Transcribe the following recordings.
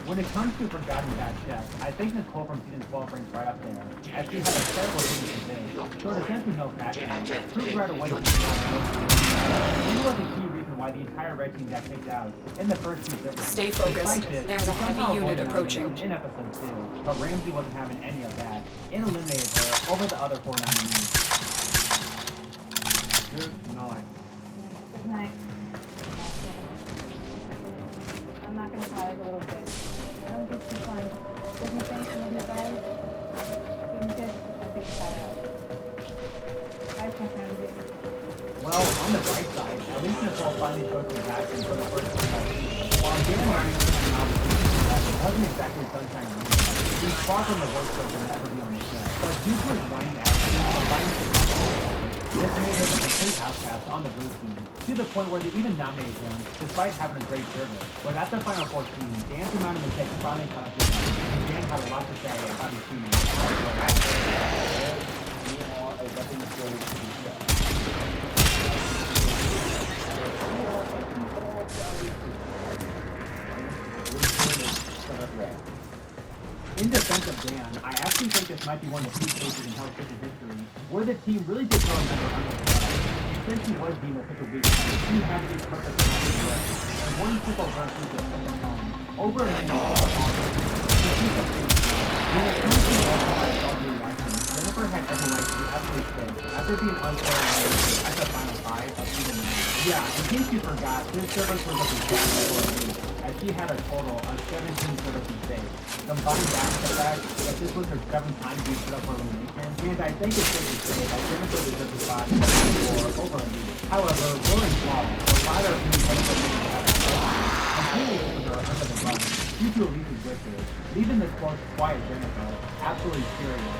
When it comes to Forgotten Bad Chef, I think Nicole from season 12 ranks right up there, as she had a terrible thing to say. Short essentially no passion, proved right away she was not he was a key reason why the entire red team got kicked out in the first two episodes. Stay focused. There's a heavy unit approaching. In episode 2, but Ramsey wasn't having any of that and eliminated her over the other 4 nominees. Good night. Good night. I'm not gonna cry like a little bit. I don't get too fun. What do you think? Some of you guys? Didn't get a big shout out. I can't find it. Well, on the bright side, at least Nicole finally showed some passion for the first time. While Dan Ryan came out with it wasn't exactly sunshine and rainbows. He fought from the work will never be on the show. But due to his running action, combined with this made him a complete outcast on the blue team, to the point where they even nominated him, despite having a great service. But at the final 14, Dan's amount of mistakes finally caught up to him, and Dan had a lot to say about his team. In defense of Dan, I actually think this might be one of the few cases in Hell's Kitchen history where the team really did throw a member under the bus. Since he was deemed such a weak team, the team had to be perfect in every direction. And one simple verse was just from the phone. Over and over, the piece of faith. When it comes to the all-new reaction, Jennifer had every right to be absolutely pissed after being unfair at the final 5 of season 9. Yeah, in case you forgot, this service was up to 7 as she had a total of 17 service mistakes. Combine that with the fact that this was her 7th time being put up for elimination, and I think it's safe to say that Jennifer deserves a spot for over a week. However, Roaring Flaw, the latter of whom Jennifer made the other completely threw her under the bus due to Elise's wishes, leaving this close, quiet Jennifer absolutely furious.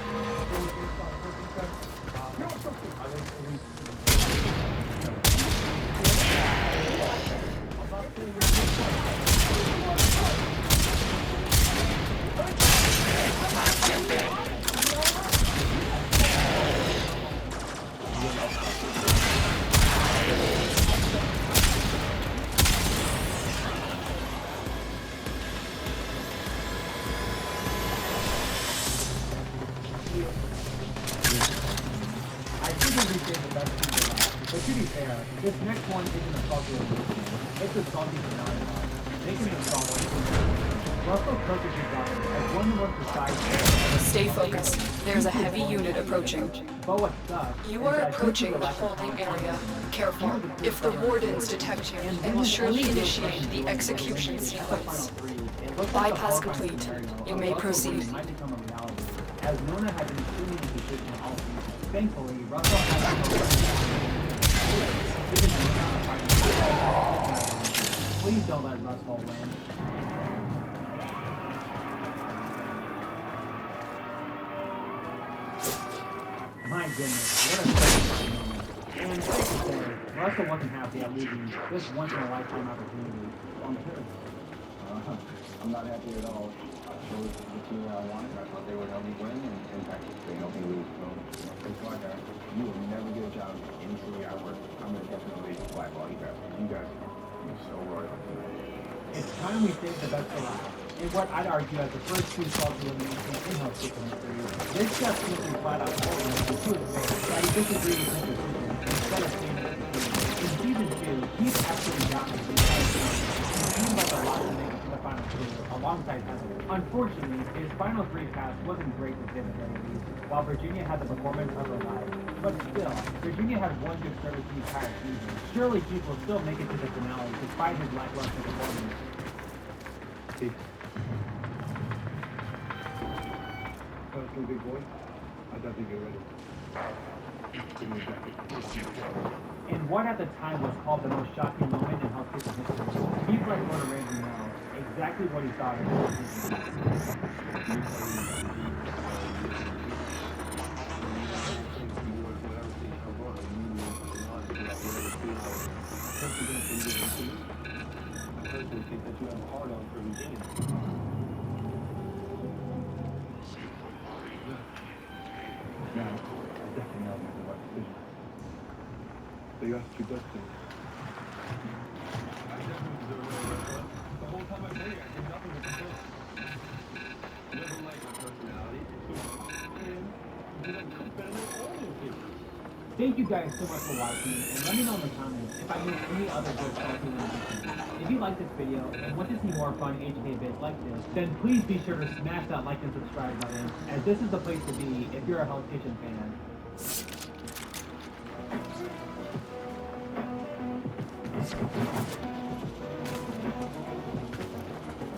But to be fair, this next one isn't a salty elimination. It's a salty finale. Making it a salty. Russell Crowe is regarded as one of the most decisive. Stay focused. There's a heavy unit approaching. But what sucks You are approaching the holding area. Careful. If the wardens detect you, they will surely initiate the execution sequence. Bypass complete. You may proceed. As Nona had been extremely inconsistent all season, thankfully, Russell had Please don't let Russell win. My goodness, what a crazy moment. And safe to say, Russell wasn't happy at losing this once-in-a-lifetime opportunity on the pivot. I'm not happy at all. I chose the team that I wanted. I thought they would help me win, and in fact, they helped me lose. So, it's like that. You will never get a job in the city I work. I'm going to definitely blackball you guys. You guys are so royal. It's time we save the best for last. In what I'd argue as the first two salty eliminations in Hell's Kitchen history, this just simply flat out told him to his face that he disagreed with his decision instead of standing with the team. In season 2, he's actually dominated the entire season, and seemed like a lot to make it to the final 2, alongside Heather. Unfortunately, his final 3 pass wasn't great to say the very least, while Virginia had the performance of her life. But still, Virginia had one good service the entire season. Surely Keith will still make it to the finale despite his lackluster performance. Peace. Personal big boy, I definitely get ready. Give me a jacket. In what at the time was called the most shocking moment in Hell's Kitchen history, Keith let Gordon Ramsay know exactly what he thought of Think that you have a hard on for Virginia. No, I definitely know I made the right decision. So you have to keep that thing. I definitely deserve it. The whole time I played, I did nothing but Living like my personality. And I cook better than all you people. Thank you guys so much for watching, and let me know in the comments if I missed any other good stuff you want to see. If you like this video and want to see more fun HK bits like this, then please be sure to smash that like and subscribe button, as this is the place to be if you're a Hell's Kitchen fan.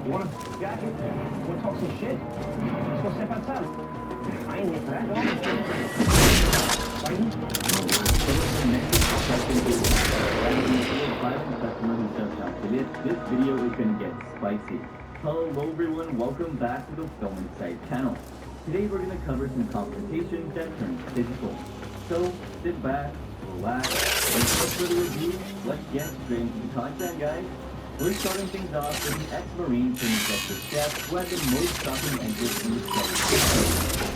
You wanna jack it? Wanna talk some shit? Let's go step outside. I ain't here for that, This video is going to get spicy. Hello everyone, welcome back to the Film Insight channel. Today we're going to cover some confrontations that turn physical. So sit back, relax, and without further ado, let's get straight into the content, guys. We're starting things off with an ex-Marine turned executive chef who had the most shocking entrance in the show.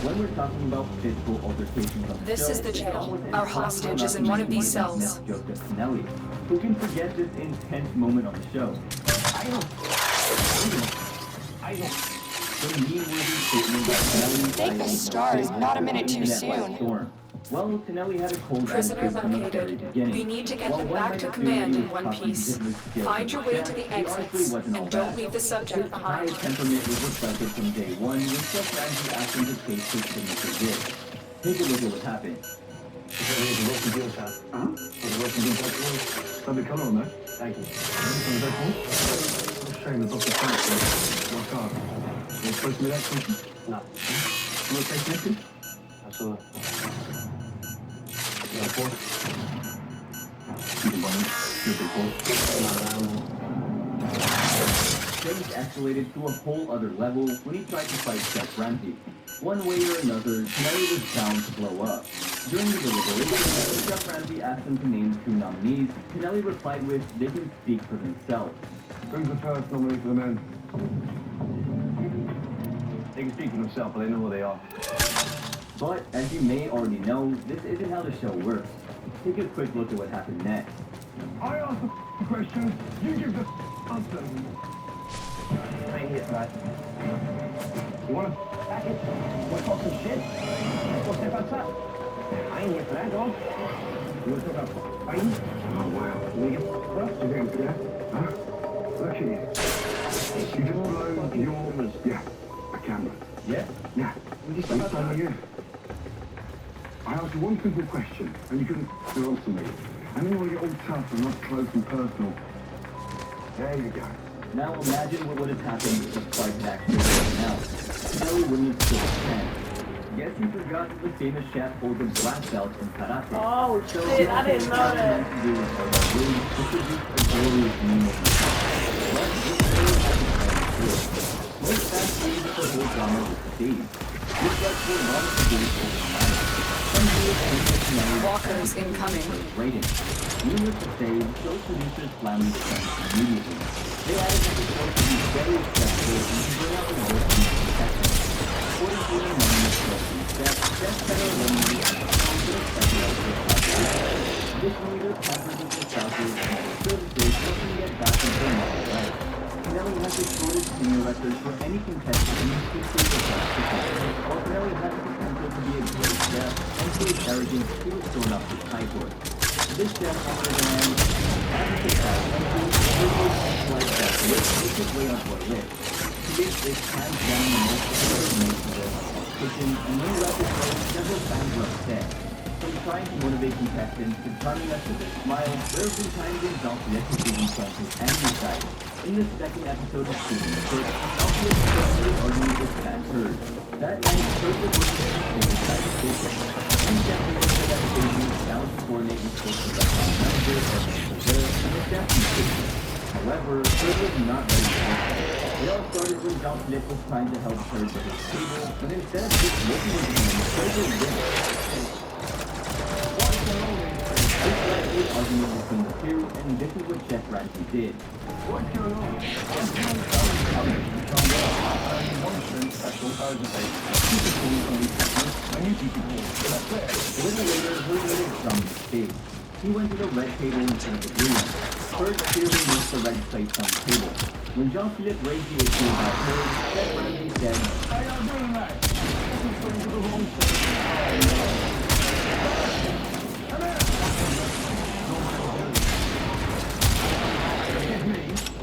When we're talking about physical altercations on the This show, is the it's jail. almost Our impossible hostage not is to in one of mention these cells. Joseph Pinelli. Who can forget this intense moment on the show? I don't. The meme-worthy statement that Pinelli Thank the stars, not a minute too soon. Storm. Well, Pinelli had a cold Prisoner attitude from the very located. beginning. We need to get While them one back might to assume command he in was one possibly piece. Hitler's skills Find as your a way chef, to the he honestly exits wasn't all and don't bad. leave the subject His high behind. temperament was reflected from day one when Chef Ramsay asked him to taste his signature dish. Take a look at what happened. It's a roasted deal, chef. Huh? It's a roasted deal, chef. Lovely colour on that. Thank you. What a shame it's off the front. What's up? You're supposed to be that something? No. You want to taste anything? Absolutely. You got a fork? You can buy it. You're a big fork. Things escalated to a whole other level when he tried to fight Chef Ramsay. One way or another, Pinelli was bound to blow up. During the deliberation, Chef Ramsay asked him to name two nominees. Pinelli replied with, "They can speak for themselves." Who's the first nominee for the men? They can speak for themselves, but they know who they are. But, as you may already know, this isn't how the show works. Take a quick look at what happened next. I ask the question, you give the answer. I ain't here for that. You wanna back it? Wanna talk some shit? Let's go step outside. I ain't here for that, dog. You wanna talk about fighting? Oh, wow. You get what else you doing for that? Huh? Look at you. You just blow your... Yeah, a camera. Yeah? Yeah. Would you step outside you? I asked you one simple question, and you couldn't answer me. And then you want to get all tough and not close and personal. There you go. Now imagine what would have happened if the fight had actually broken out. Pinelli wouldn't have stood a chance. Guess you forgot that the famous chef holds a black belt in karate. Oh shit, I didn't know that. To do with how the really introduced a glorious meme of himself. But this really hasn't come true. Most fans believe that the whole drama was staged. This led to a lot of debate over the matter. Some viewers think that Pinelli Walkers incoming. rating. Needless to say, the show's producers planned these stunts immediately. They added that the show should be very stressful and to bring out the worst in the protection. According to the anonymous production staff, Chef Pedro Romney has a confident special effects. Additionally, their conferences and spouses and services help them get back into their normal life. Pinelli has the shortest tenure record for any contestant in the history of Chef's Kitchen. While Pinelli has the potential to be a great chef and to his arrogance, he was thrown off the high horse. This chef, on the other hand, has a surprise and privileged like that which makes his way onto our list. This is hands down the most favorite meal to the kitchen, and when he left his place, several fans were upset. From trying to motivate contestants to charming us with a smile, there have been times when Jean-Philippe has been on his angry side. In the second episode of Season 6, Jean-Philippe personally argued with fans heard. That night, Thursday was inside the station. And Jean-Philippe said that the baby challenged to coordinate with social restaurant manager, and the chef in the kitchen. However, Third was not ready for this. It all started when Jean-Philippe was trying to help Third with his table, but instead of just looking at him, Third was there. This led to an argument between the two, and this is what Chef Ramsay did. What's going on? A little later, Third made a dumb mistake. He went to the red table instead of the blue one. Third clearly missed the red place on the table. When Jean-Philippe raised the issue about her, Seth Ramsey said, How y'all doing, man? This is going to the wrong side.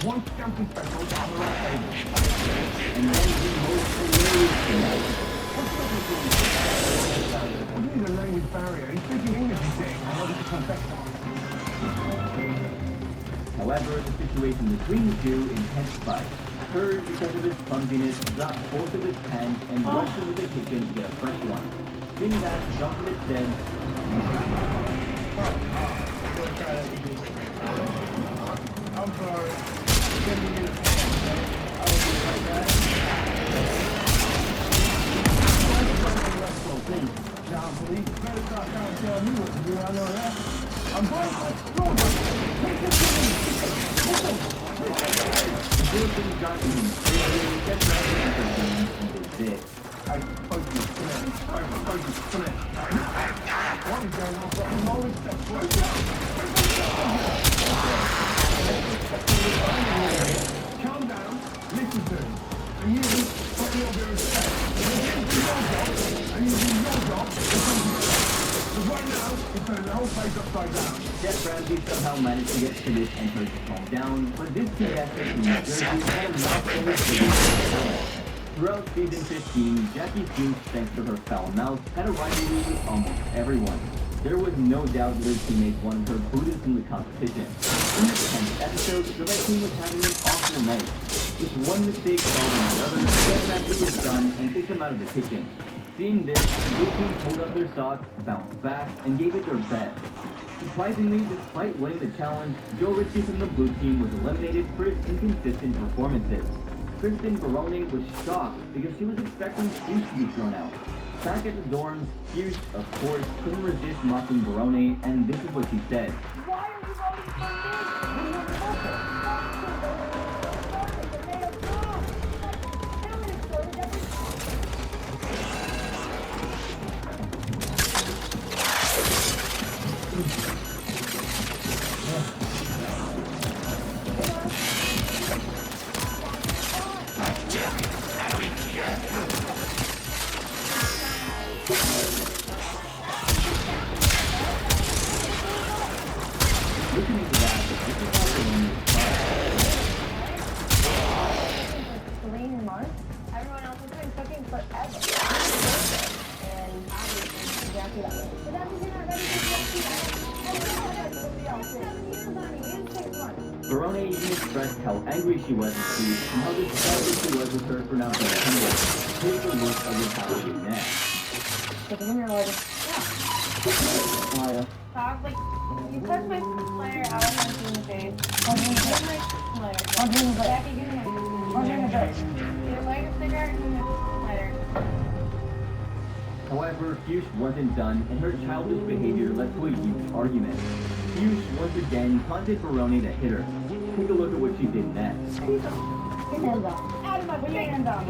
One jumping special on the right table. and then the most hilarious tonight. I need a language barrier. He's speaking English, he's saying. I wanted to come back. However, the situation between the two intensified. Hurd, because of his clumsiness, dropped both of his pens and rushed into the kitchen to get a fresh one. Seeing that, Jean-Philippe said, I'm sorry. Give me your I will be right back. John, please better stop trying to tell me what to do. I know that. I'm going to explode. Take this to me. the Philippines got even crazy, kept driving into the game, and did this. I suppose you split. I suppose you split. One is going on fucking no respect for Calm down, listen to him. And you, put me over respect. And you do your job, and you do your job, because right now, you're turning the whole place upside down. Jeff Ramsey somehow managed to get Philip and her to calm down, but this pediatric from New Jersey had a mouthful of things. Throughout season 15, Jackie Fuchs, thanks to her foul mouth, had a rivalry with almost everyone. There was no doubt that her teammates wanted her booted from the competition. In the 10th episode, the Red Team was having an awful night. With one mistake following another, Jeff Ramsey was done and kicked them out of the kitchen. Seeing this, the blue team pulled up their socks, bounced back, and gave it their best. Surprisingly, despite winning the challenge, Joe Ritchie from the blue team was eliminated for his inconsistent performances. Kristen Barone was shocked because she was expecting Fuchs to be thrown out. Back at the dorms, Fuchs, of course, couldn't resist mocking Barone, and this is what she said. Why are you voting for me? We were focused. Looking into that, this is how Barone's Celine and Mark. Everyone else has been cooking forever. And obviously, Jackie got it. But that means you're not ready for Jackie. Barone even expressed how angry she was with Steve and how disgusted she was with her for not being humble. Here's a look of his how she next. Take it in your order. Maya. Talk like you touch my player, I was gonna see in the face. I'll give you my player. I'll give you the Jackie, give me my. I'll give you the. Either light a cigarette or give me my player. However, Fuchs wasn't done, and her childish behavior led to a huge argument. Fuchs once again taunted Barone to hit her. Take a look at what she did next. Get your hands up. Out of my face. Put your hands up.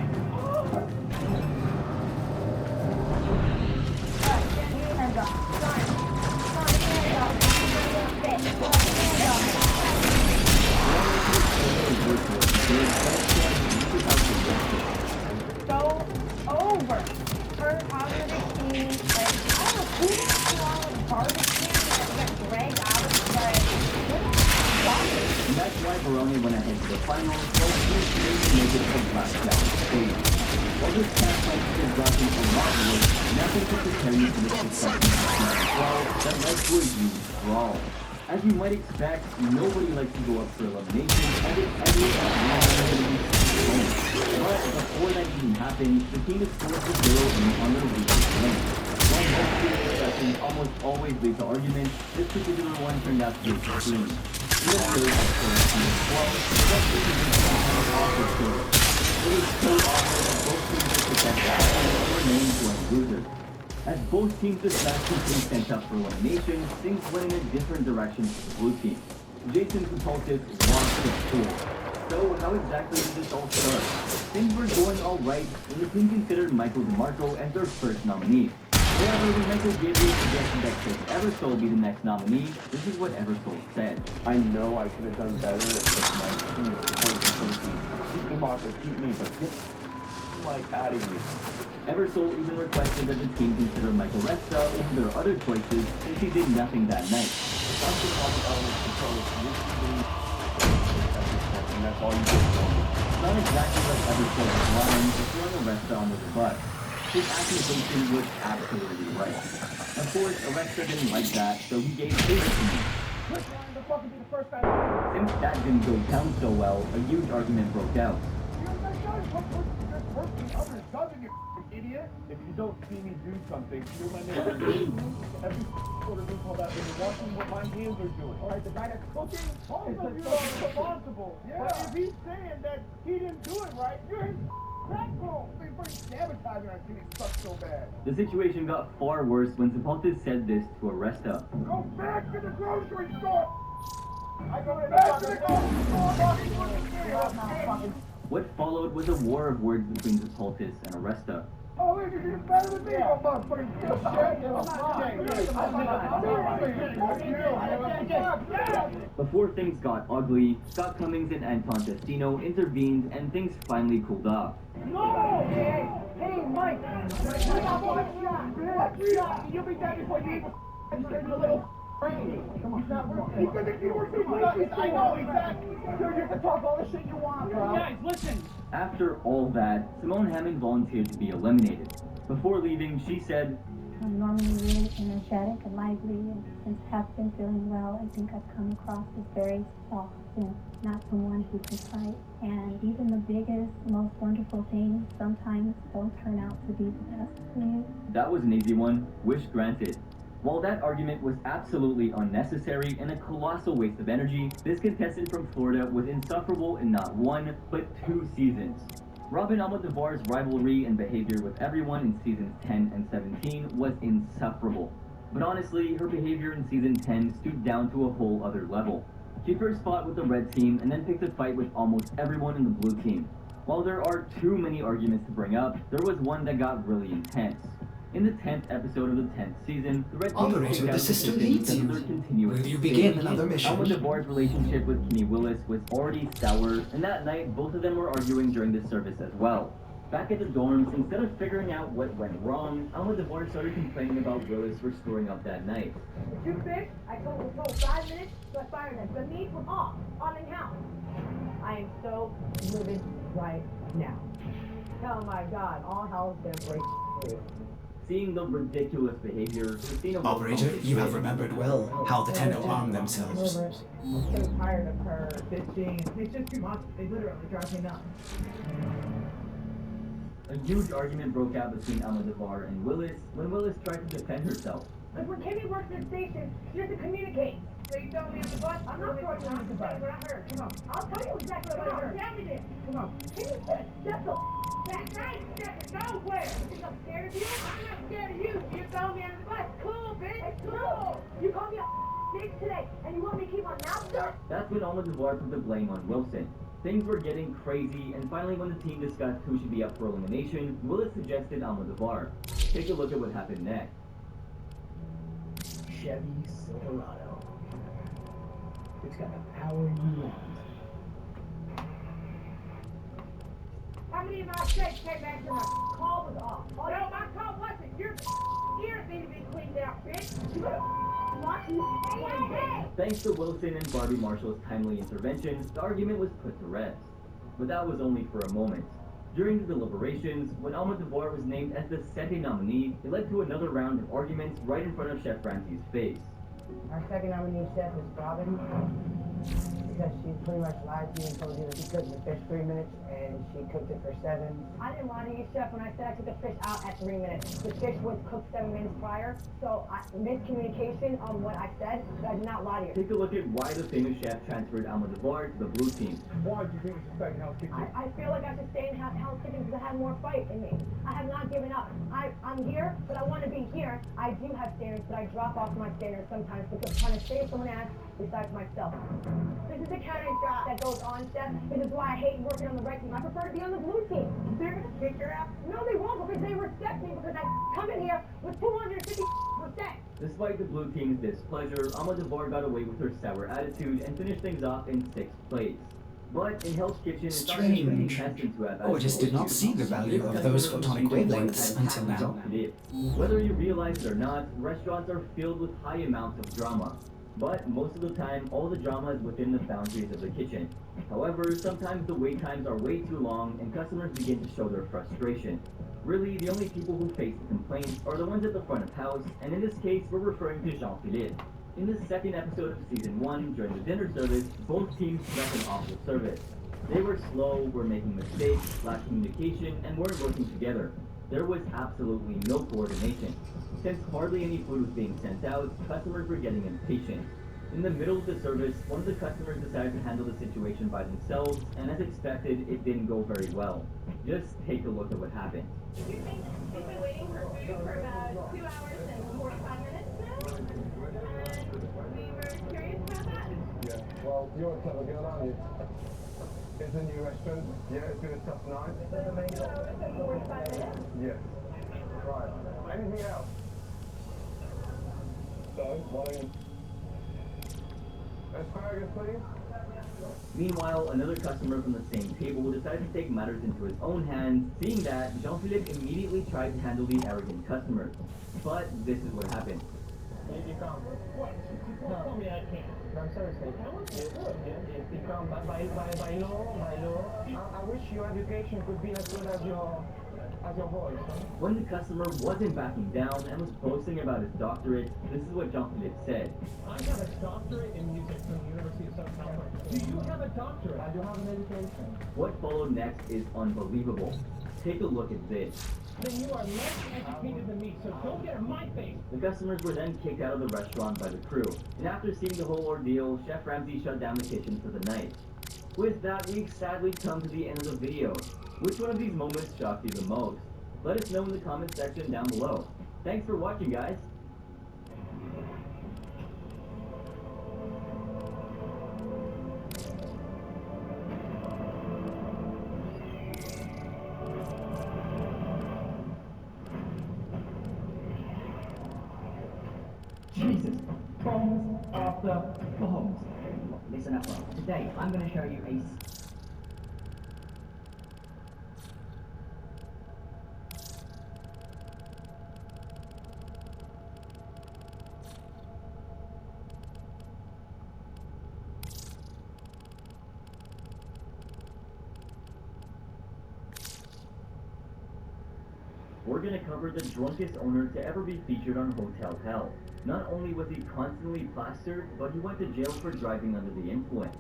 Alright, get your hands up. Sorry. Sorry, get your hands up. Get your hands up. So over. Her positive team, like, I don't know who wants to all of garbage cans that get dragged out of the And that's why Barone went ahead to the finals, while Fuchs didn't make it to the last round stage. While this past fight has gotten a lot worse, nothing could prepare you for the success of season 12 that led to a huge brawl. As you might expect, nobody likes to go up for elimination, and it ended at but before that even happened, the team is forced to zero in on their weakest link. While most team discussions almost always lead to arguments, this particular one turned out to be extreme. It was so especially because it's kind of awkward story. It was so awkward that both teams were protected and were named to end losers. As both teams discussed who being sent up for elimination, things went in a different direction for the blue team. Jason Kupultis lost the pool. So how exactly did this all start? Things were going alright when the team considered Michael DeMarco as their first nominee. However, when Michael Gabriel suggested that Chris Eversole be the next nominee, this is what Eversole said. I know I could have done better if my team was thinking, keep him off and keep me, but get like out of here. Eversole even requested that the team consider Michael Resta over their other choices since he did nothing that night. Something on the elements control and that's all you get from me. Not exactly like Eversole's line for throwing Aresta under the bus. His accusation was absolutely right. Of course, Aresta didn't like that, so he gave his opinion. Since that didn't go down so well, a huge argument broke out. Idiot! If you don't see me do something, you're my neighbor. Every quarter do call that when you're watching what my hands are doing. Alright, the guy that's cooking, also you're responsible. Yeah. But if he's saying that he didn't do it right, you're his backbone. They're pretty sabotaging our team sucks so bad. The situation got far worse when Sepultis said this to Aresta. Go back to the grocery store! I go back to the grocery store! What followed was a war of words between Sepultis and Aresta. Oh, you're better than me, motherfucking shit! Before things got ugly, Scott Cummings and Anton Testino intervened and things finally cooled off. No! Hey, Mike! You'll be dead before you even a little come on. I know, exactly. You can talk all the shit you want, bro. Guys, listen. After all that, Simone Hammond volunteered to be eliminated. Before leaving, she said, I'm normally really energetic and lively, and since I've been feeling well, I think I've come across as very soft and not someone who can fight. And even the biggest, most wonderful things sometimes don't turn out to be the best for you. that was an easy one, wish granted. While that argument was absolutely unnecessary and a colossal waste of energy, this contestant from Florida was insufferable in not one, but 2 seasons. Robin Almodovar's rivalry and behavior with everyone in seasons 10 and 17 was insufferable. But honestly, her behavior in season 10 stooped down to a whole other level. She first fought with the red team and then picked a fight with almost everyone in the blue team. While there are too many arguments to bring up, there was one that got really intense. In the 10th episode of the 10th season, the Red Team Operator, the system needs you. Will you begin another mission? Almodovar's relationship with Kenny Willis was already sour, and that night, both of them were arguing during the service as well. Back at the dorms, instead of figuring out what went wrong, Almodovar started complaining about Willis for screwing up that night. You fish? I told 5 minutes, so I fired them. The need from off, on the count. I am so livid right now. Oh my God, all hell's gonna break through. Seeing the ridiculous behavior, Christina... Operator, you have remembered well how the Tenno arm themselves. I'm so tired of her bitching. It's just too much. They literally drive me nuts. A huge argument broke out between Almodovar and Willis when Willis tried to defend herself. Because when Kimmy works in the station, she doesn't communicate. So you tell me on the bus? I'm not throwing you on the bus. What I heard. Come on. I'll tell you exactly what I heard. Tell me this. Come on. Kimmy said, that's a that night, that's nowhere. Because I'm scared of you. I'm not scared of you. You throw me on the bus. Cool, bitch. It's cool. You called me a bitch today, and you want me to keep my mouth shut? That's when Almodovar put the blame on Wilson. Things were getting crazy, and finally when the team discussed who should be up for elimination, Willis suggested Almodovar. Take a look at what happened next. Chevy Silverado. It's got the power you want. How many of my steaks came back to my call was off? Oh, no, my call wasn't. Your ears need to be cleaned out, bitch. You better watch me. Hey. Thanks to Wilson and Barbie Marshall's timely intervention, the argument was put to rest. But that was only for a moment. During the deliberations, when Almodovar was named as the second nominee, it led to another round of arguments right in front of Chef Ramsay's face. Our second nominee chef is Robin, because she pretty much lied to you and told you that she cooked the fish 3 minutes and she cooked it for 7. I didn't lie to you, chef, when I said I took the fish out at 3 minutes. The fish was cooked 7 minutes prior, so miscommunication on what I said, but I did not lie to you. Take a look at why the famous chef transferred Almodovar to the blue team. Why do you think we should stay in Hell's Kitchen? I feel like I should stay in Hell's Kitchen because I have more fight in me. I have not given up. I'm here, but I want to be here. I do have standards, but I drop off my standards sometimes because I'm trying to save someone else besides myself. There's is the kind of stuff that goes on, Steph. This is why I hate working on the red team. I prefer to be on the blue team. They're gonna kick your ass. No, they won't, because they respect me, because I come in here with 250%. Despite the blue team's displeasure, Almodovar got away with her sour attitude and finished things off in 6th place. But in Hell's Kitchen, it's not just the Strange. contestants who have Oh, I just did not see the value of those photonic wavelengths until now. Whether you realize it or not, restaurants are filled with high amounts of drama. But most of the time, all the drama is within the boundaries of the kitchen. However, sometimes the wait times are way too long and customers begin to show their frustration. Really, the only people who face the complaints are the ones at the front of house, and in this case, we're referring to Jean-Philippe. In the second episode of Season 1, during the dinner service, both teams struck an awful service. They were slow, were making mistakes, lacked communication, and weren't working together. There was absolutely no coordination. Since hardly any food was being sent out, customers were getting impatient. In the middle of the service, one of the customers decided to handle the situation by themselves, and as expected, it didn't go very well. Just take a look at what happened. You think we've been waiting for food for about 2 hours and 45 minutes now? And we were curious about that. Yeah, well, you're a clever girl, aren't you? It's a new restaurant. Yeah, it's been a tough night. 2 hours and 45 minutes? Yes. Right. Anything else? So, what asparagus, please? Meanwhile, another customer from the same table decided to take matters into his own hands, seeing that Jean-Philippe immediately tried to handle the arrogant customers. But this is what happened. You can't. What? No. Tell me I can't. No, I'm sorry, sir. Yes, you can't. By law. I wish your education could be as good as your voice. Huh? When the customer wasn't backing down and was boasting about his doctorate, this is what Jean-Philippe said. I got a doctorate in music from the University of South Carolina. Do you have a doctorate? I do have an education. What followed next is unbelievable. Take a look at this. Then you are less educated than me, so don't get in my face. The customers were then kicked out of the restaurant by the crew, and after seeing the whole ordeal, Chef Ramsay shut down the kitchen for the night. With that, we've sadly come to the end of the video. Which one of these moments shocked you the most? Let us know in the comment section down below. Thanks for watching, guys. Jesus, bombs after bombs. Listen up, bro. Today, I'm going to show you a... We're gonna cover the drunkest owner to ever be featured on Hotel Hell. Not only was he constantly plastered, but he went to jail for driving under the influence.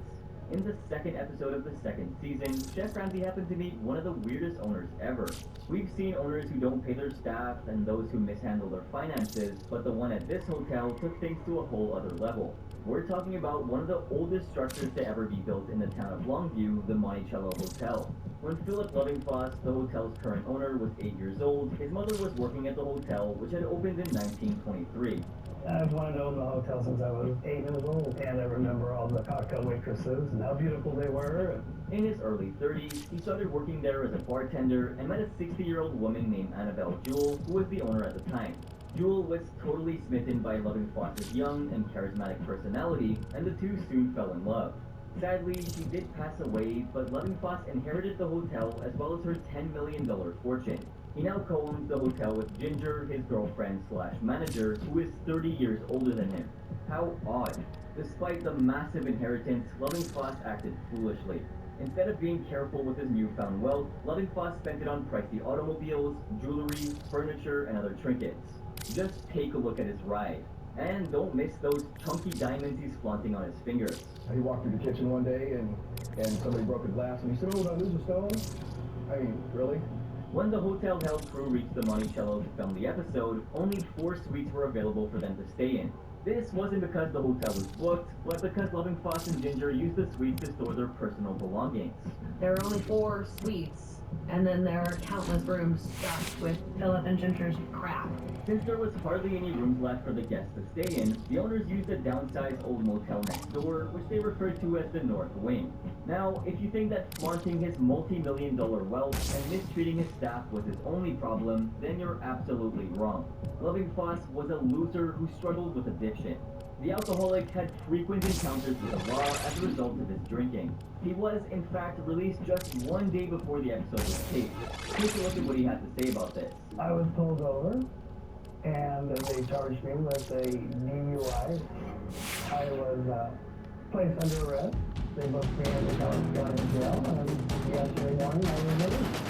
In the second episode of the second season, Chef Ramsay happened to meet one of the weirdest owners ever. We've seen owners who don't pay their staff and those who mishandle their finances, but the one at this hotel took things to a whole other level. We're talking about one of the oldest structures to ever be built in the town of Longview, the Monticello Hotel. When Philip Lovingfoss, the hotel's current owner, was 8 years old, his mother was working at the hotel, which had opened in 1923. I've wanted to own the hotel since I was 8 years old, and I remember all the cocktail waitresses and how beautiful they were. In his early 30s, he started working there as a bartender and met a 60-year-old woman named Annabelle Jewell, who was the owner at the time. Jewell was totally smitten by Lovingfoss's young and charismatic personality, and the two soon fell in love. Sadly, she did pass away, but Lovingfoss inherited the hotel as well as her $10 million fortune. He now co-owns the hotel with Ginger, his girlfriend/manager, who is 30 years older than him. How odd. Despite the massive inheritance, Lovingfoss acted foolishly. Instead of being careful with his newfound wealth, Lovingfoss spent it on pricey automobiles, jewelry, furniture, and other trinkets. Just take a look at his ride. And don't miss those chunky diamonds he's flaunting on his fingers. He walked through the kitchen one day and somebody broke a glass and he said, "Oh, did I lose a stone?" I mean, really? When the Hotel Hell crew reached the Monticello to film the episode, only 4 suites were available for them to stay in. This wasn't because the hotel was booked, but because Loving Foss and Ginger used the suites to store their personal belongings. There are only 4 suites, and then there are countless rooms stuffed with Philip and Ginger's crap. Since there was hardly any rooms left for the guests to stay in, the owners used a downsized old motel next door, which they referred to as the North Wing. Now, if you think that flaunting his multi-million-dollar wealth and mistreating his staff was his only problem, then you're absolutely wrong. Loving Foss was a loser who struggled with addiction. The alcoholic had frequent encounters with the law as a result of his drinking. He was, in fact, released just 1 day before the episode was taped. Take a look at what he had to say about this. I was pulled over, and they charged me with a DUI. I was placed under arrest. They booked me in the County Jail, and yesterday morning I was released.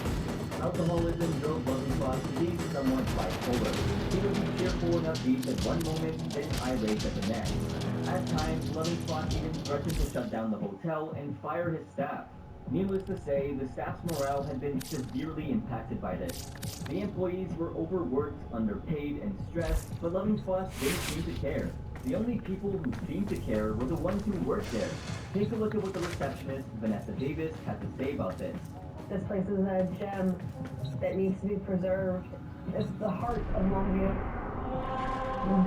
Alcoholism drove Loving Foss to be somewhat bipolar. He would be cheerful and upbeat at one moment, then irate at the next. At times, Loving Foss even threatened to shut down the hotel and fire his staff. Needless to say, the staff's morale had been severely impacted by this. The employees were overworked, underpaid, and stressed, but Loving Foss didn't seem to care. The only people who seemed to care were the ones who worked there. Take a look at what the receptionist, Vanessa Davis, had to say about this. This place is a gem that needs to be preserved. It's the heart of Longview.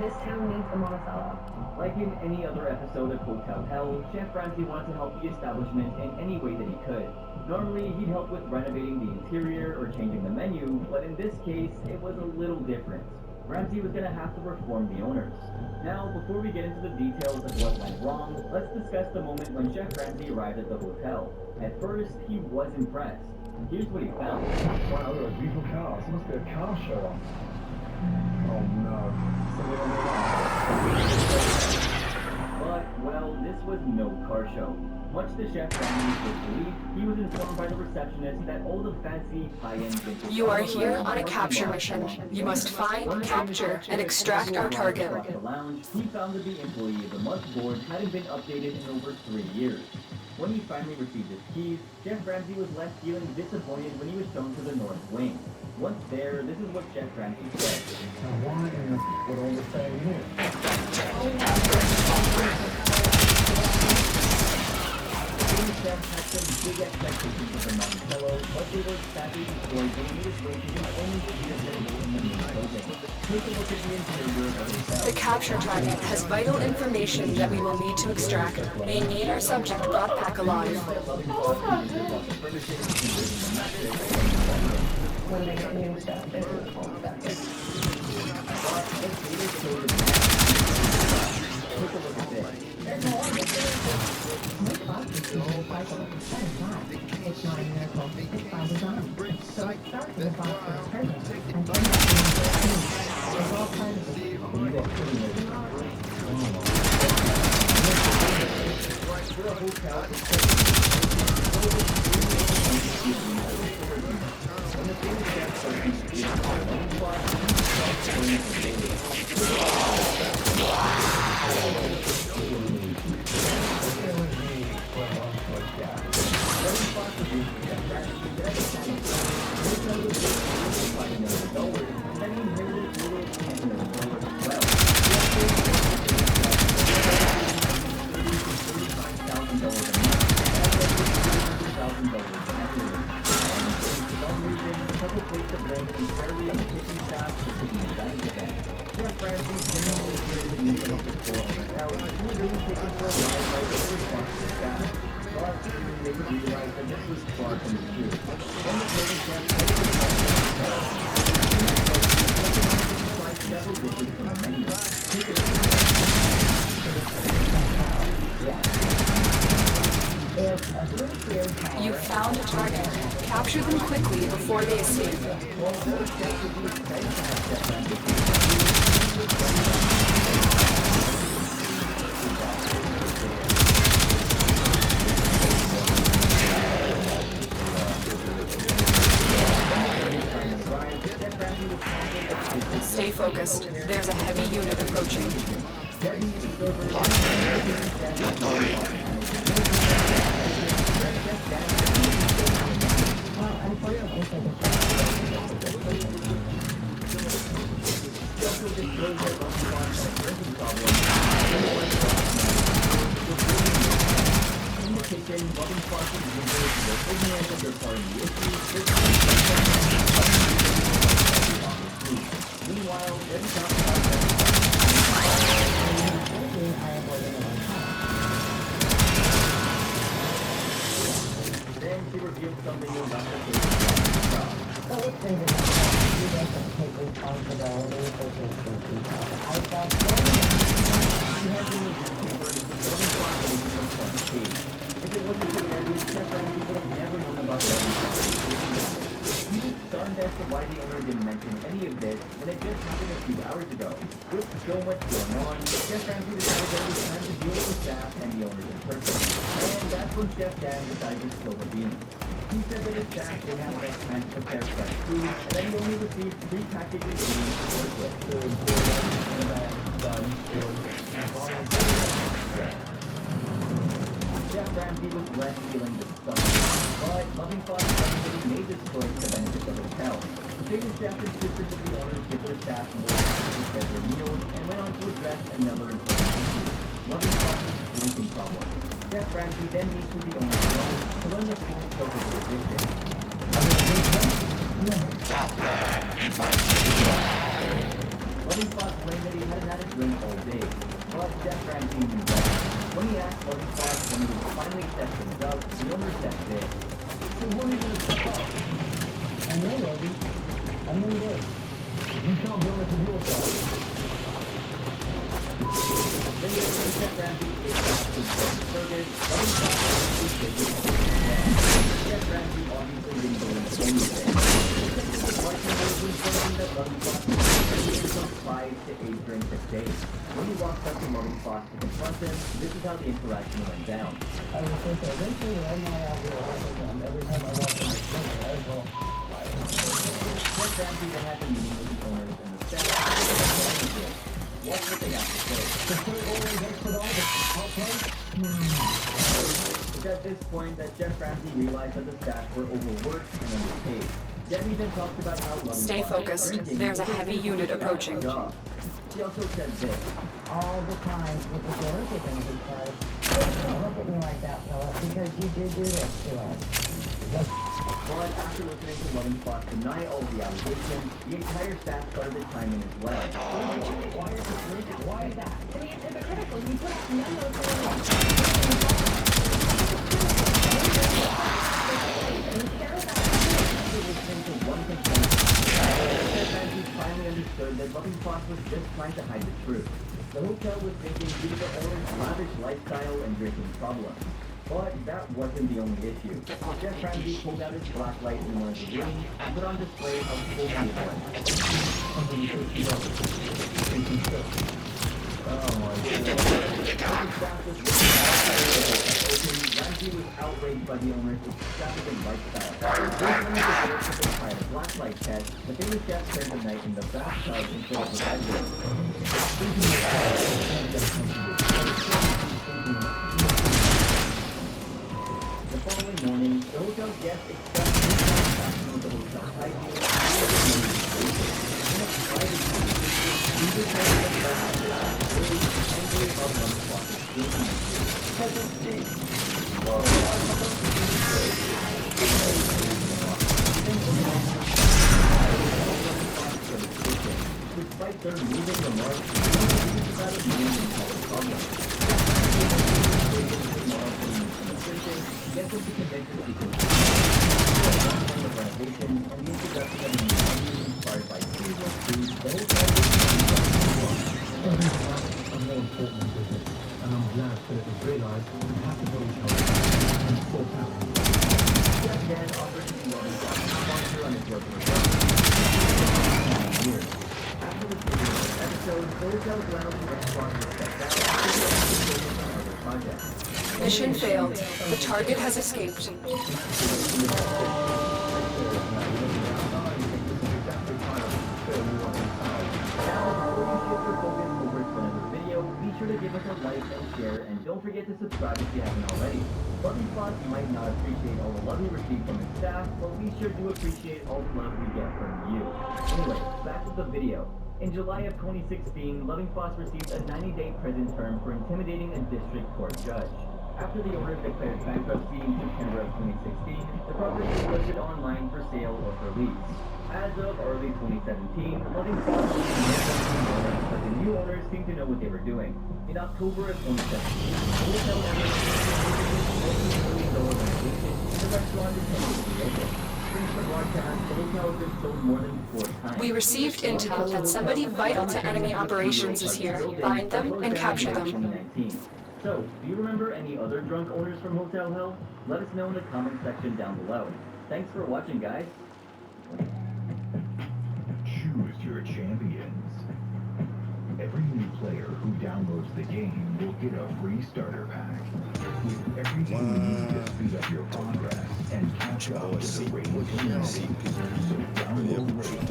This town needs the Monticello. Like in any other episode of Hotel Hell, Chef Ramsay wanted to help the establishment in any way that he could. Normally, he'd help with renovating the interior or changing the menu, but in this case, it was a little different. Ramsay was going to have to reform the owners. Now, before we get into the details of what went wrong, let's discuss the moment when Chef Ramsay arrived at the hotel. At first, he was impressed. Here's what he found. Wow, look, beautiful cars. It must be a car show on. Oh no. But, well, this was no car show. Much to Chef Ramsay's disbelief, he was informed by the receptionist that all the fancy, high-end... You are here on a capture mission. You must find, capture, and extract our target. Across the lounge, he found that the Employee of the Month board hadn't been updated in over 3 years. When he finally received his keys, Chef Ramsay was left feeling disappointed when he was shown to the North Wing. Once there, this is what Chef Ramsay said. Now why in the would all this say here? The chef had some big expectations of the Monticello, but they were sadly destroyed when he was waiting and only to be available in the new building. Take a look at the interior of the hotel. The capture target has vital information that we will need to extract. They need our subject brought back alive. When they get new stuff, they will pull stuff. Take a look at this. Most boxes do a whole cycle at the same time. It's not a miracle. It's by design. So it starts with a box of detergent, and then there's all kinds of You found a target. Capture them quickly before they escape. Stay focused. There's a heavy unit approaching. Disclosure of drinking problem reason, Loving Fox's users were ignorant of their part of the issue. Meanwhile, every time then she revealed something new about her case. So let's say that you doesn't take responsibility for things that you know. I thought She had been a YouTuber and was Loving Fox was on front page. If it wasn't for Andrew, Jeff Ramsey would have never known about Loving Fox. You just stunned as to why the owner didn't mention any of this when it just happened a few hours ago. With so much going on, Jeff Ramsey decided that it was time to deal with the staff and the owners in person. And that's when Chef Dan decided to spill the beans. He said that his staff didn't have enough time to prepare fresh food, and then he only received 3 packages of beans to work with. Chef Ramsey was left feeling disgusted, but Loving Fox eventually made this choice to benefit the hotel. The famous chef insisted that the owners give their staff more time to prepare their meals, and went on to address another important issue: Loving Fox's drinking problem. Chef Ramsey then meets with the owner alone to learn the full scope of the addiction. Loving Fox claimed that he hadn't had a drink all day, but Chef Ramsey knew better. When he asked Loving Fox when he would finally set things up, the owner said this. So when are you gonna step up? I know, Lovey. I know you did. You tell Bill what to do with that. Then the owner Chef Ramsey is back to service. Loving Fox was Chef Ramsey obviously didn't believe anything. The bartender was informing that Loving Fox was drinking from 5 to 8 drinks a day. When he walked up to Loving Fox to confront him, this is how the interaction went down. I was going to say, eventually I know I'll be along with them every time I walk in the store. I will. Chef Ramsey then had a meeting with the owners and the staff. What would they have to say? It's at this point that Chef Ramsey realized that the staff were overworked and underpaid. Debbie then talked about how Loving Stay Fox focused. drinking There's a was heavy his unit approaching. job. She also said this. all the time with the doors open because don't look at me like that, Philip, because you did do this to us. But after listening to Loving Fox deny all the allegations, the entire staff started to chime in as well. Why is it drinking? Why is that? I mean, it's hypocritical. You put numbers Finally understood that Loving Fox was just trying to hide the truth. The hotel was thinking due to the owner's lavish lifestyle and drinking problems. But that wasn't the only issue. Jeff Ramsey pulled out his flashlight in one of the rooms and put on display how cool he was. Oh my Ramsey was outraged by the owner's extravagant lifestyle. This one was to try a flashlight test, but then the chef spent the night in the bathtub instead of the bedroom. The following morning, the hotel guests expressed dissatisfaction with the hotel's hygiene and in a private conversation, he decided that angry about Loving Fox's drinking. Despite their moving remarks, he decided to name himself a problem. Get them to convince the people of renovation and the introduction of new menus inspired by seasonal food. The hotel and I'm glad that it was realised that we have to put each other and sort out. Chef Dan offered to be Loving Fox sponsor on his local years. After the shooting of this episode, the hotel's lounge and restaurant was shut down to focus on other projects. Mission failed. The target has escaped. Be sure to give us a like and share, and don't forget to subscribe if you haven't already. Loving Fox might not appreciate all the love we receive from his staff, but we sure do appreciate all the love we get from you. Anyway, back to the video. In July of 2016, Loving Fox received a 90-day prison term for intimidating a district court judge. After the owners declared bankruptcy in September of 2016, the property was listed online for sale or for lease. As of early 2017, flooding stopped with the owners, but the new owners seemed to know what they were doing. In October of 2017, hotel owners $14 million renovation, and the restaurant is headed to reopen. Since the broadcast, the hotel has been sold more than 4 times. We received intel that somebody vital to enemy operations is here. Find them and capture them. So, do you remember any other drunk owners from Hotel Hell? Let us know in the comment section down below. Thanks for watching, guys. Choose your champions. Every new player who downloads the game will get a free starter pack. With everything you need to speed up your progress and catch up to the rating community. So download Raid,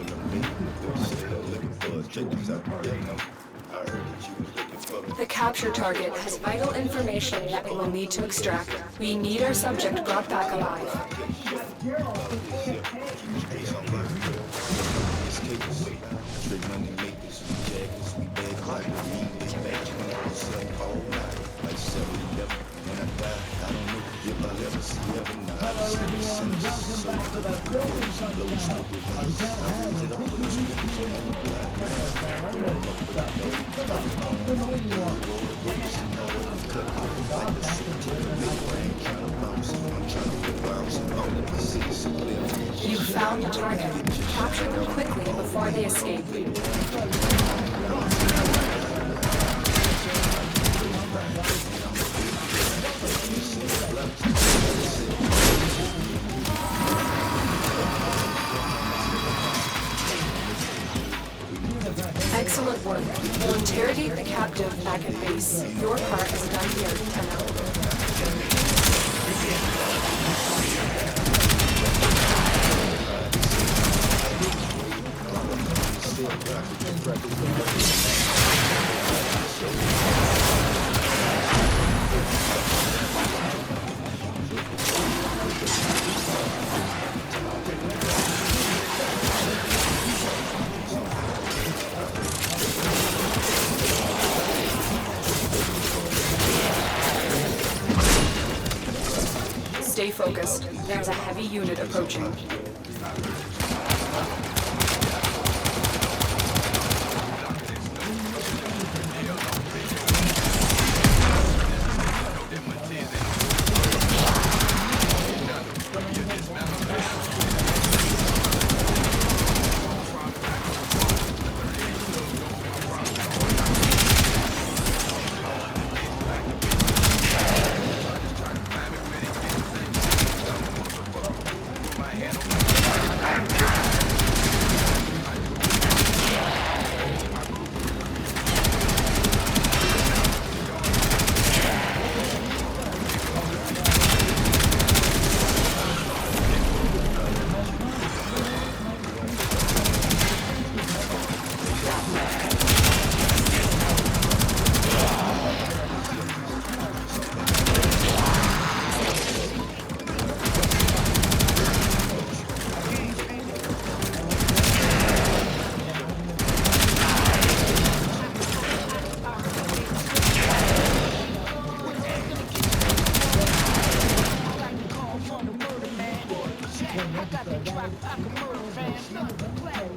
The capture target has vital information that we will need to extract. We need our subject brought back alive. You found the target. Capture them quickly before they escape. Excellent work. We'll interrogate the captive back at base. Your part is done here, Tenno. Stay focused. There's a heavy unit approaching.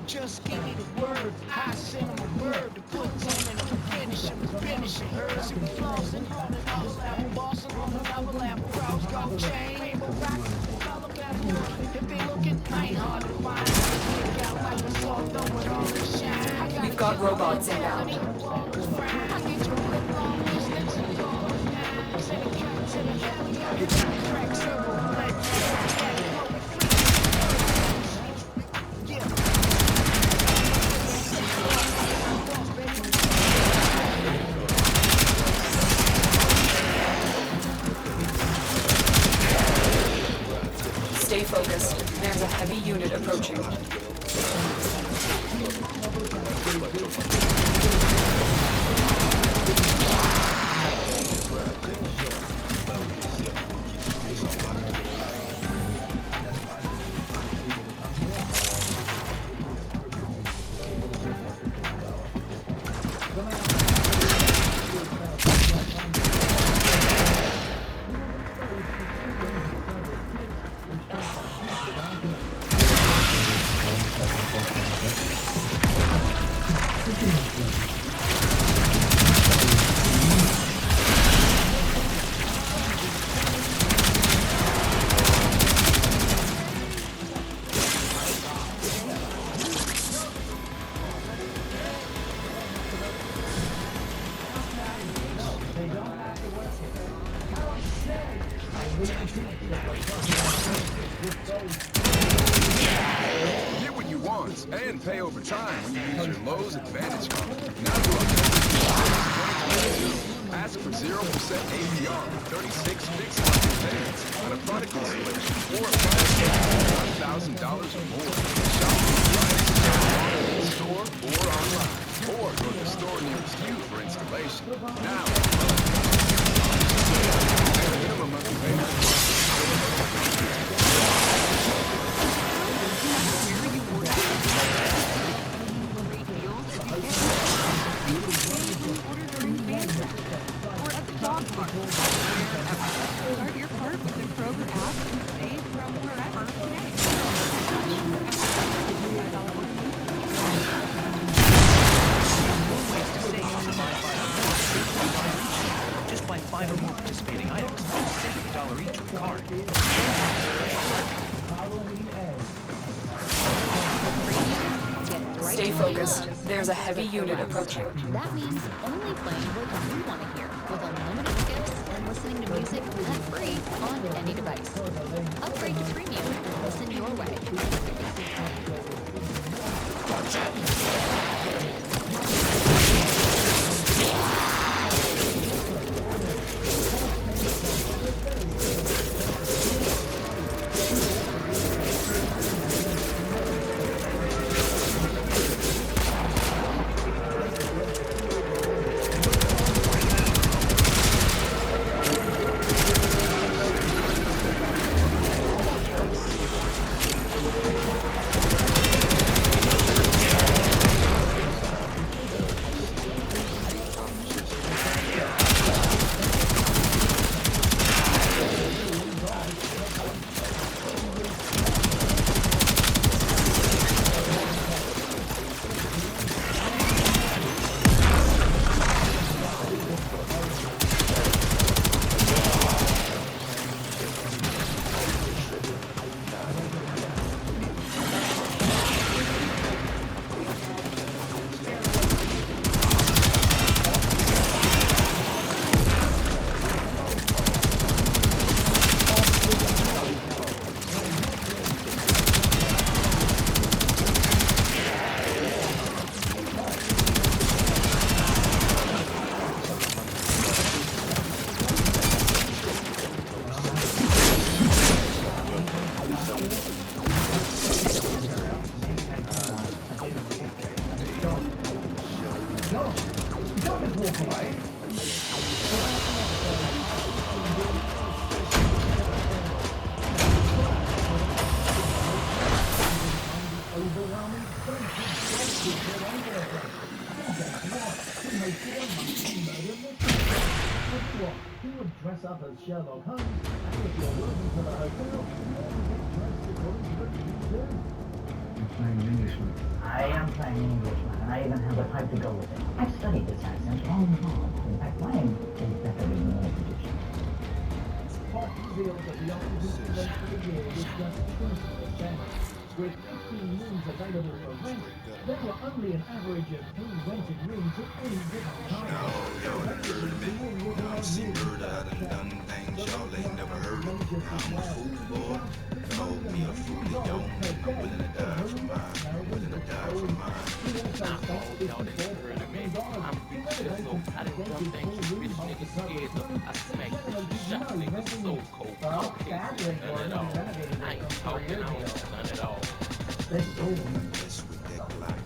Just give me the word. I send him a word to put him in and finish him. Hers and flaws and holding all apple bossing on the double apple rose gold chain. Rainbow rock, color battle. If they looking, I ain't hard to find. Stick out like a sword, throw it on the shine. We've got robots inbound. I get you a long distance and call it down. Send a cut to the alley, track several legs. Stay focused. There's a heavy unit approaching. Get what you want and pay over time when you use your Lowe's Advantage card. Now to October 2022. Ask for 0% APR with 36 fixed monthly payments on a product installation or a $1,000 or more. Shop in store or online, or go to the store nearest you for installation. Now, minimum monthly payment. Start your cart with the Kroger app and save from wherever today. Just buy 5 or more participating items and save $1 each with card. Stay focused. There's a heavy unit approaching. That means only playing what you want to hear with unlimited skips and listening to music ad-free on any device. Upgrade to premium and listen your way. Who would dress up as Sherlock Holmes? And if you're working for the hotel, you get dressed according to what you do. You're playing Englishman. I am playing Englishman, and I even have a pipe to go with it. I've studied this accent long and hard. In fact, mine is better in more tradition. Fox revealed that the opposition event for the year was just 20%. With 15 rooms available for rent, there were only an average of 3 rented rooms at any given time. I've seen murder, I done things y'all ain't never heard of. I'm a fool, boy. Call me a fool, yo. I'm willing to die for mine. Willing to die for mine. Nah, y'all didn't heard of me. I'm big shit, so I done done things you bitch niggas scared of. I smack shot niggas so cold. None at all. I ain't talking, I don't know none at all. Mess with that Glock.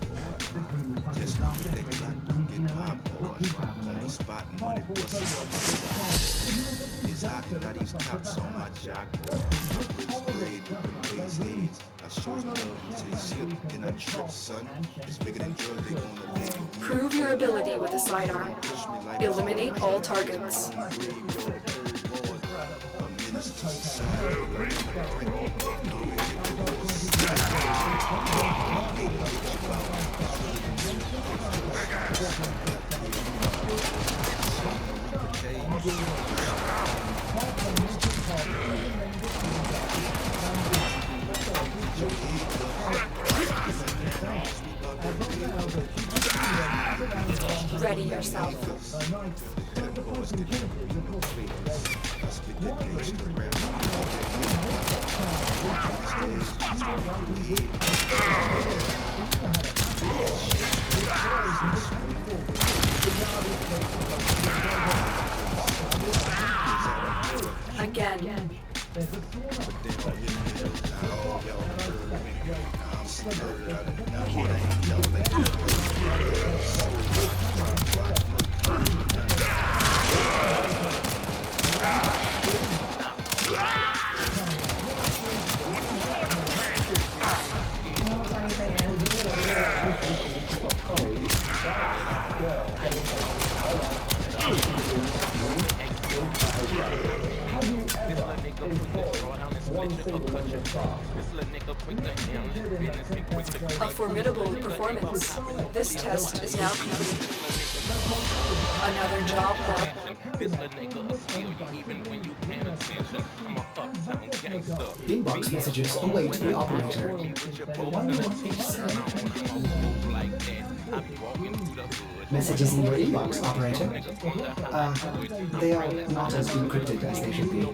Just not with that Glock. Get hot, boy. On the spot, money bustin' on my spot. It's hot and got these cops on my jock. Grade, raise heads. I show you love to the shit, then I trip, son. It's bigger than drugs, they gonna let you. Prove your ability with a sidearm. Eliminate all targets. Ready yourself. Again. A formidable performance. This test is now complete. Another job done. Inbox messages await the operator. Messages in your inbox, operator. They are not as encrypted as they should be.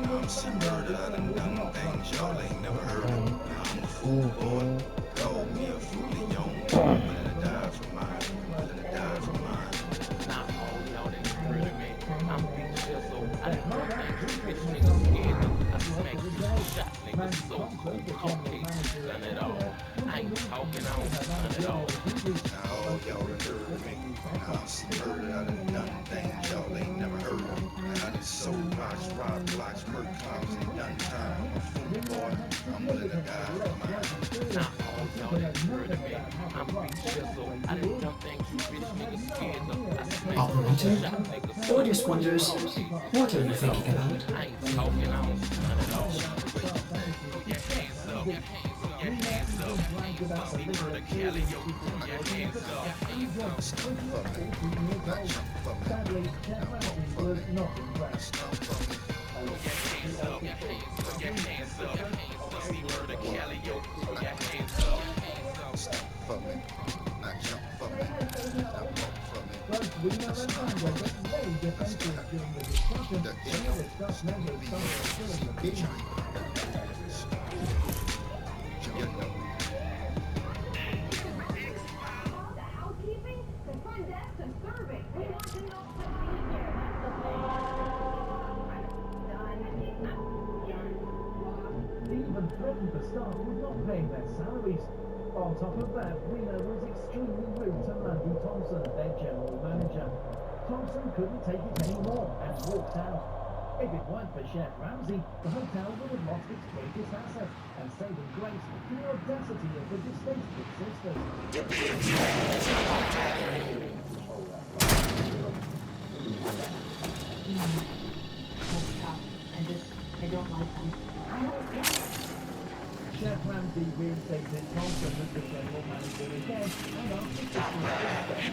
I'm some murder, I done done things y'all ain't never heard of. Now I'm a fool, boy. Call me a fool, young. I'm gonna die for mine. I'm gonna die for mine. Not all y'all that heard of me. I'm big shit, so I done done things you bitch niggas scared of. I smack you, shot niggas so cold. Okay, done it all. I ain't talking, I don't done it all. Now all y'all that heard of me. Now I'm some murder, I done done things y'all ain't never heard of. I done sold blocks, robbed blocks, murder clowns, and done time. I'm a fool, boy. I'm willing to die for mine. Not all y'all that heard of me. I'm big shit, so I done done things you bitch niggas scared of. I smack Operator, you, shot niggas so audience wonders, what are you thinking about? I ain't talking, I don't done it all. Put your hands up, your hands up, your hands up. See murder, Cali, yo. Put your hands up, hands up. Stop for me. Not jump for me. Sadly, Jack Ramsey was not impressed. Stop for me. Put your hands up, your hands up, your hands up, your hands up. See murder, Cali, yo. Put your hands up, hands up. Stop for me. Not jump for me. Not walk for me. But we never found them very defensive during the discussion. Some of the stuff never started killing the beach. You know. The housekeeping, the front desk, and serving. We want to know what's in here. They even threatened the staff with not paying their salaries. On top of that, Reno was extremely rude to Mandy Thompson, their general manager. Thompson couldn't take it anymore and walked out. If it weren't for Chef Ramsay, the hotel would have lost its greatest asset and saving grace to the audacity of the distasteful sisters. I don't like them. Chef Ramsay reinstated Thompson as the general manager again, and after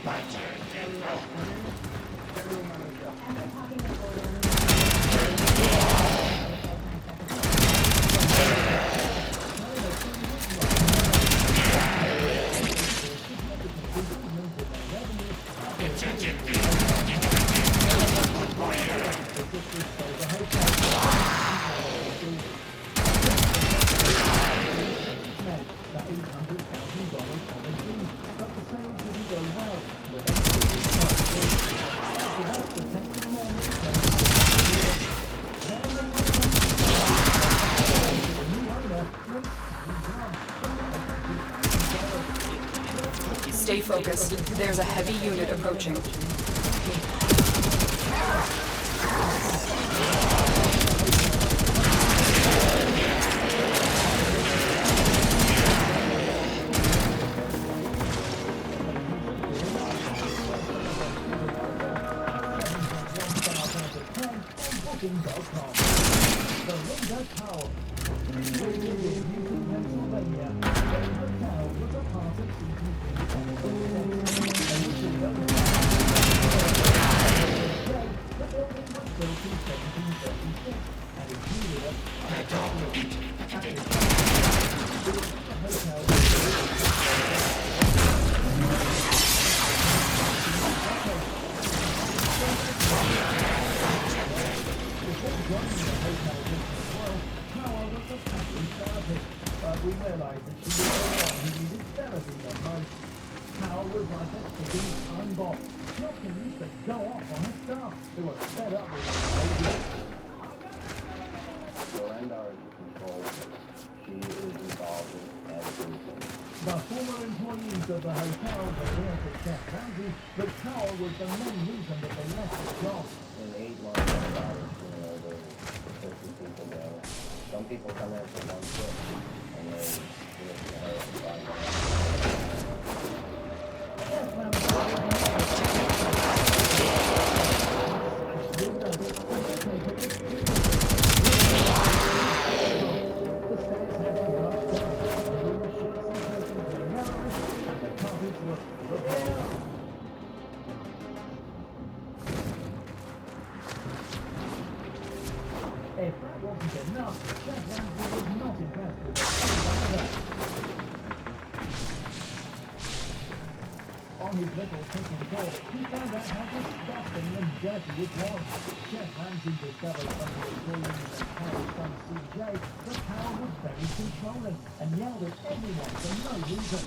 Stay focused. There's a heavy unit approaching. built in 1736 and included a hotel. We realized that she was the one who needed therapy the most. Carol was like a ticking time bomb. She often used to go off on her staff who were fed up with her behavior. Miranda is in control. She is involved in everything. The former employees of the hotel were there to check Ramsey, but Carol was the main reason that they left the job. In 8 months, there's 50 people there. Some people come in for one shift, and they If that wasn't enough, Chef Ramsey was not impressed with the On his little kitchen tour, he found out how disgusting and dirty it was. Chef Ramsey discovered from the employees and Carol's son CJ that Carol was very controlling and yelled at everyone for no reason.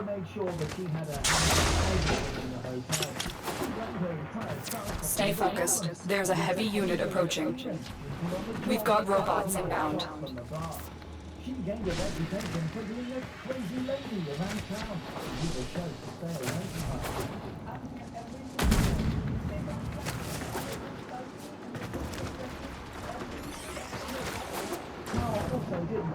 Made sure that she had a in the hotel. Stay focused. There's a heavy unit approaching. We've got robots inbound. She gained a reputation for being a crazy lady around town. People chose to stay away from her. Carl also didn't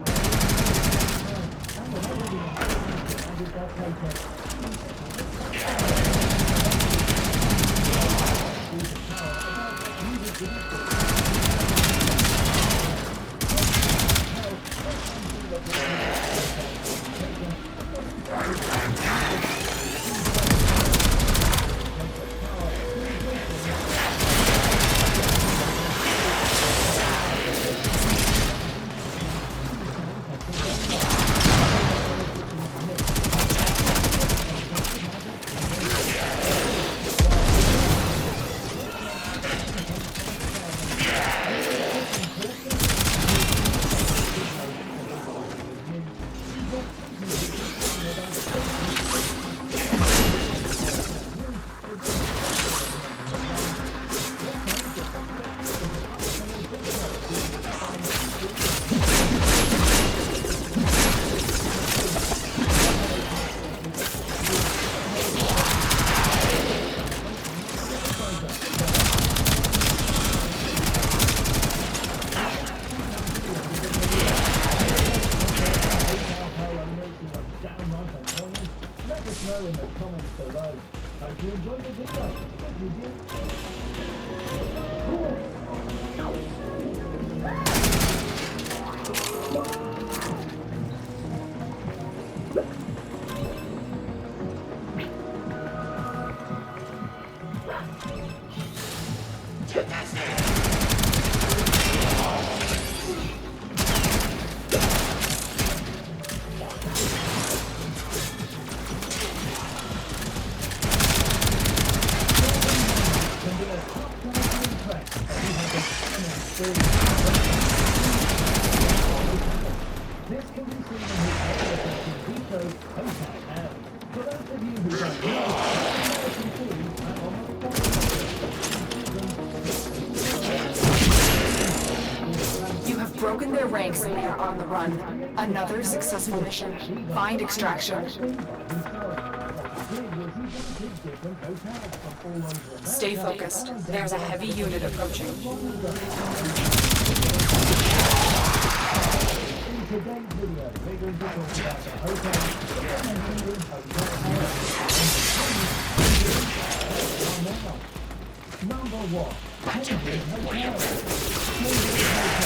know in the comments below. Hope you enjoyed the video. If you did, this can be seen in his episode Vito Hotel. For those of you who don't know, American Food are on the You have broken their ranks and they are on the run. Another successful mission. Find extraction. Stay focused. There's a heavy unit approaching. Today's video, we're going to talk about the hotel. Number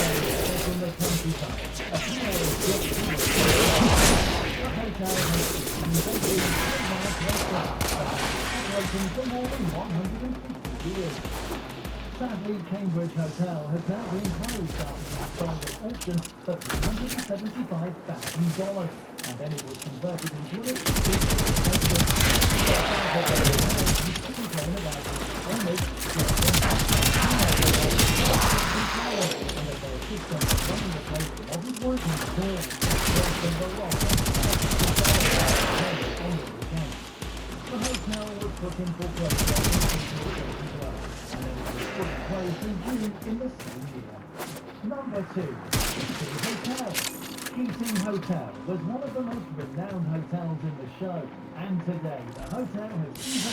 1. Sadly, Cambridge Hotel has now been closed after it sold at auction for $375,000, and then it was converted into an the hotel was put in foreclosure and then it was put in place in June in the same year. Number 2, Keating Hotel. Keating Hotel was one of the most renowned hotels in the show, and today the hotel has even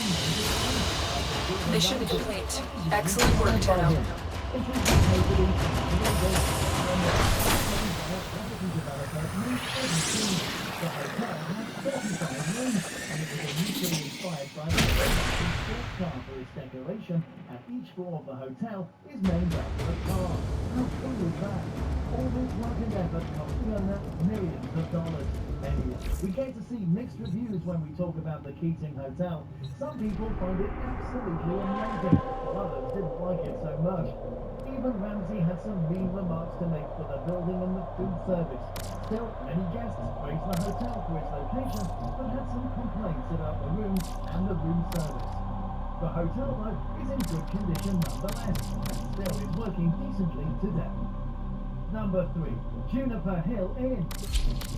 Mission complete. Excellent work, Tenno. it was located in the hotel has 35 rooms, and it was initially inspired by the sports car for its decoration, and each floor of the hotel is named after a car. How cool is that? All this work and effort costing them millions of dollars. Anyway, we get to see mixed reviews when we talk about the Keating Hotel. Some people find it absolutely amazing, while others didn't like it so much. Even Ramsay had some mean remarks to make for the building and the food service. Still, many guests praised the hotel for its location, but had some complaints about the rooms and the room service. The hotel, though, is in good condition nonetheless, and still is working decently today. Number 3, Juniper Hill Inn.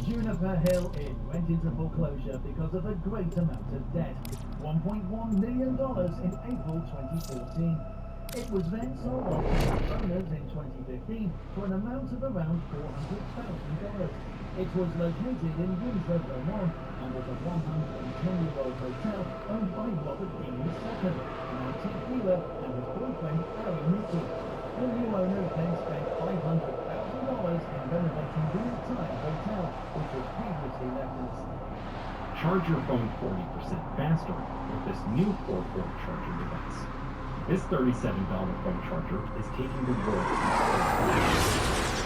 Juniper Hill Inn went into foreclosure because of a great amount of debt, $1.1 million in April 2014. It was then sold off to owners in 2015 for an amount of around $400,000. It was located in Windsor, Vermont, and was a 110-year-old hotel owned by Robert Dean II, an antique dealer, and his boyfriend, Aaron Mitty. The new owners then spent $500,000 in renovating the entire hotel, which was previously left in a state. Charge your phone 40% faster with this new 4-port charging device. This $37 phone charger is taking the world by storm.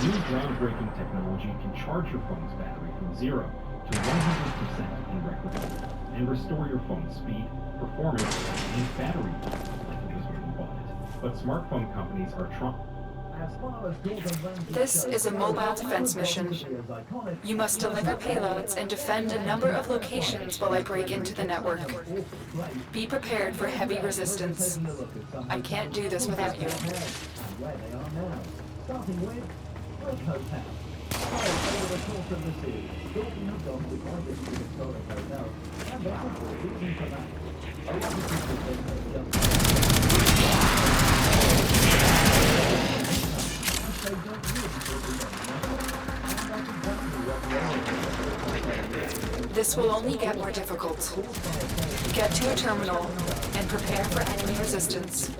New groundbreaking technology can charge your phone's battery from 0 to 100% in record time and restore your phone's speed, performance, and battery life like it was when you bought it. But smartphone companies are trying. This is a mobile defense mission. You must deliver payloads and defend a number of locations while I break into the network. Be prepared for heavy resistance. I can't do this without you. Where they are now, starting with Brick Hotel. Over the course of the series, Dalton has gone to quite a few historic hotels, and there's a good reason for that. A lot of people think they're This will only get more difficult. Get to a terminal and prepare for enemy resistance.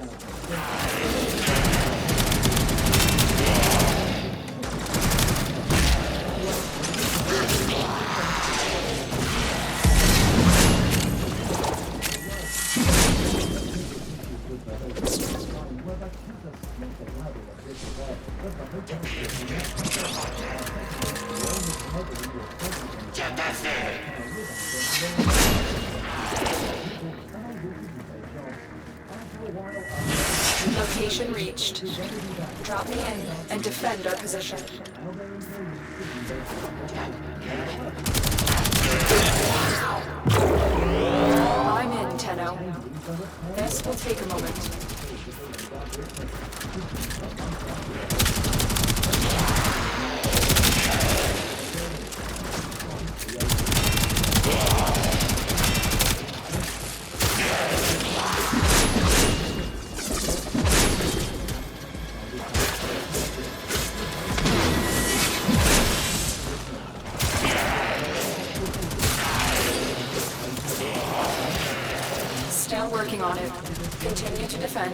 Location reached. Drop me in and defend our position. I'm in, Tenno. This will take a moment. Still working on it. Continue to defend.